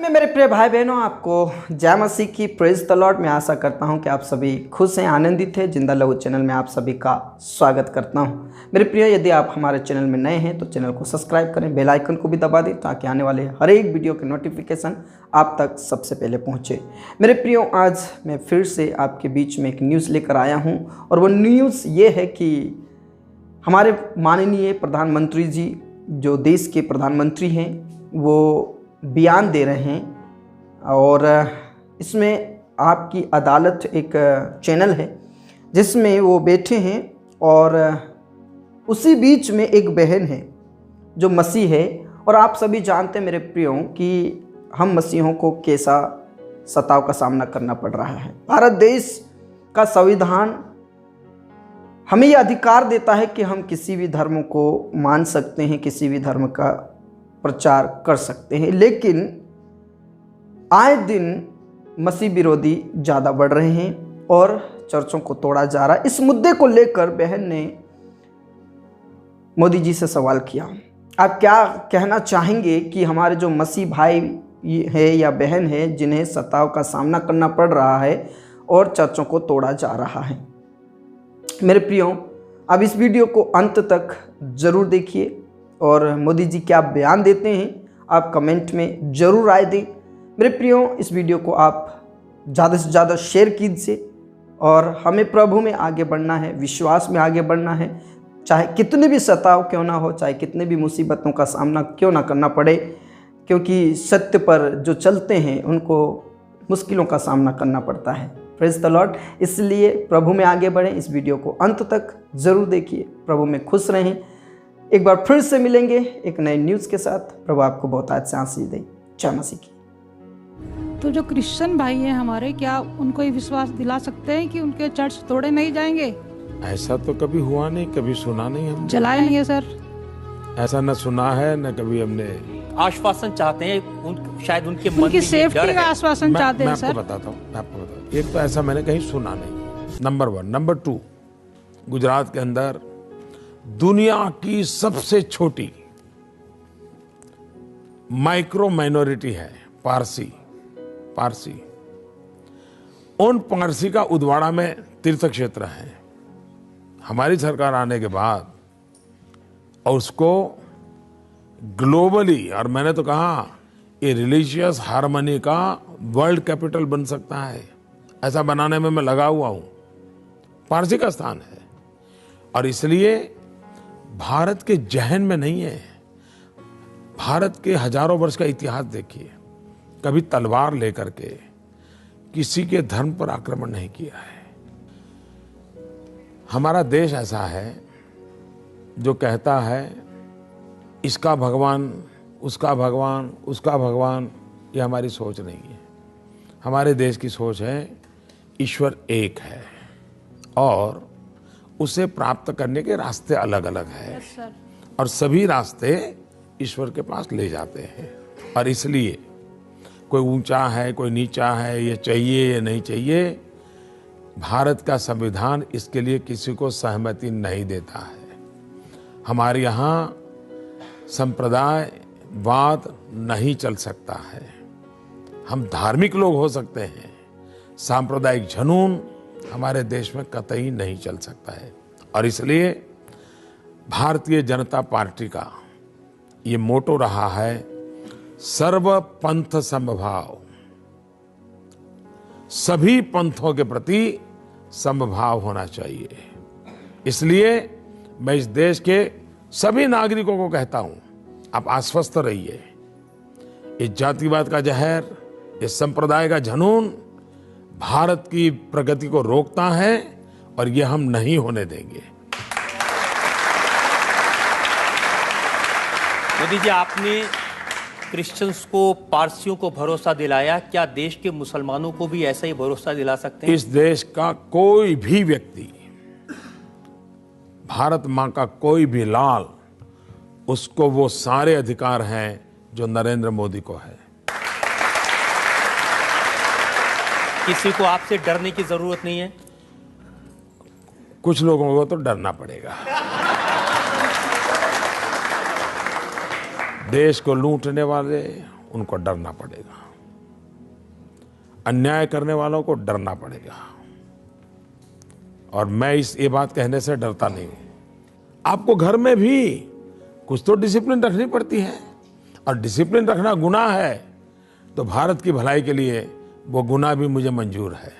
मैं मेरे प्रिय भाई बहनों, आपको जय मसीह की प्रेज द लॉर्ड। मैं आशा करता हूं कि आप सभी खुश हैं, आनंदित हैं। जिंदा लहू चैनल में आप सभी का स्वागत करता हूं। मेरे प्रिय, यदि आप हमारे चैनल में नए हैं तो चैनल को सब्सक्राइब करें, बेल आइकन को भी दबा दें ताकि आने वाले हर एक वीडियो के नोटिफिकेशन आप तक सबसे पहले पहुंचे। मेरे प्रियो, आज मैं फिर से आपके बीच में एक न्यूज़ लेकर आया हूँ और वो न्यूज़ ये है कि हमारे माननीय प्रधानमंत्री जी, जो देश के प्रधानमंत्री हैं, वो बयान दे रहे हैं। और इसमें आपकी अदालत एक चैनल है जिसमें वो बैठे हैं और उसी बीच में एक बहन है जो मसीह है। और आप सभी जानते हैं मेरे प्रियो कि हम मसीहों को कैसा सताव का सामना करना पड़ रहा है। भारत देश का संविधान हमें यह अधिकार देता है कि हम किसी भी धर्म को मान सकते हैं, किसी भी धर्म का प्रचार कर सकते हैं, लेकिन आए दिन मसीह विरोधी ज़्यादा बढ़ रहे हैं और चर्चों को तोड़ा जा रहा है। इस मुद्दे को लेकर बहन ने मोदी जी से सवाल किया, आप क्या कहना चाहेंगे कि हमारे जो मसीह भाई है या बहन है जिन्हें सताव का सामना करना पड़ रहा है और चर्चों को तोड़ा जा रहा है। मेरे प्रियो, अब इस वीडियो को अंत तक ज़रूर देखिए और मोदी जी क्या बयान देते हैं आप कमेंट में ज़रूर राय दें। मेरे प्रियो, इस वीडियो को आप ज़्यादा से ज़्यादा शेयर कीजिए और हमें प्रभु में आगे बढ़ना है, विश्वास में आगे बढ़ना है। चाहे कितने भी सताव क्यों ना हो, चाहे कितने भी मुसीबतों का सामना क्यों ना करना पड़े, क्योंकि सत्य पर जो चलते हैं उनको मुश्किलों का सामना करना पड़ता है। Praise the Lord. इसलिए प्रभु में आगे बढ़ें। इस वीडियो को अंत तक ज़रूर देखिए। प्रभु में खुश रहें। एक बार फिर से मिलेंगे एक नए न्यूज़ के साथ। प्रभु आपको बहुत अच्छा आशीष दे। जय मसीह की। तो जो क्रिश्चियन भाई हैं हमारे, क्या उनको ये विश्वास दिला सकते हैं कि उनके चर्च तोड़े नहीं जाएंगे? ऐसा तो कभी हुआ नहीं, कभी सुना नहीं हमने। जलाए नहीं है सर? ऐसा न सुना है न कभी हमने। आश्वासन चाहते हैं, शायद उनके मन उनकी में ये सेफ्टी डर का है। आश्वासन चाहते हैं मैं सर। आपको बताता हूँ। एक तो ऐसा मैंने कहीं सुना नहीं, नंबर 1। नंबर 2, गुजरात के अंदर दुनिया की सबसे छोटी माइक्रो माइनॉरिटी है पारसी। उन पारसी का उदवाड़ा में तीर्थ क्षेत्र है। हमारी सरकार आने के बाद और उसको ग्लोबली, और मैंने तो कहा ये रिलीजियस हार्मनी का वर्ल्ड कैपिटल बन सकता है, ऐसा बनाने में मैं लगा हुआ हूं। पारसी का स्थान है और इसलिए भारत के जहन में नहीं है। भारत के हजारों वर्ष का इतिहास देखिए, कभी तलवार लेकर के किसी के धर्म पर आक्रमण नहीं किया है। हमारा देश ऐसा है जो कहता है इसका भगवान, उसका भगवान, उसका भगवान। ये हमारी सोच नहीं है। हमारे देश की सोच है ईश्वर एक है और उसे प्राप्त करने के रास्ते अलग अलग हैं और सभी रास्ते ईश्वर के पास ले जाते हैं। और इसलिए कोई ऊंचा है, कोई नीचा है, ये चाहिए या नहीं चाहिए, भारत का संविधान इसके लिए किसी को सहमति नहीं देता है। हमारे यहाँ संप्रदायवाद नहीं चल सकता है। हम धार्मिक लोग हो सकते हैं, सांप्रदायिक जुनून हमारे देश में कतई नहीं चल सकता है। और इसलिए भारतीय जनता पार्टी का ये मोटो रहा है सर्व पंथ समभाव। सभी पंथों के प्रति समभाव होना चाहिए। इसलिए मैं इस देश के सभी नागरिकों को कहता हूं, आप आश्वस्त रहिए। ये जातिवाद का जहर, ये संप्रदाय का जुनून भारत की प्रगति को रोकता है और ये हम नहीं होने देंगे। मोदी जी, आपने क्रिश्चियंस को, पारसियों को भरोसा दिलाया, क्या देश के मुसलमानों को भी ऐसा ही भरोसा दिला सकते हैं? इस देश का कोई भी व्यक्ति, भारत मां का कोई भी लाल, उसको वो सारे अधिकार हैं जो नरेंद्र मोदी को है। किसी को आपसे डरने की जरूरत नहीं है? कुछ लोगों को तो डरना पड़ेगा। देश को लूटने वाले, उनको डरना पड़ेगा, अन्याय करने वालों को डरना पड़ेगा। और मैं ये बात कहने से डरता नहीं हूं। आपको घर में भी कुछ तो डिसिप्लिन रखनी पड़ती है, और डिसिप्लिन रखना गुनाह है तो भारत की भलाई के लिए वो गुनाह भी मुझे मंजूर है।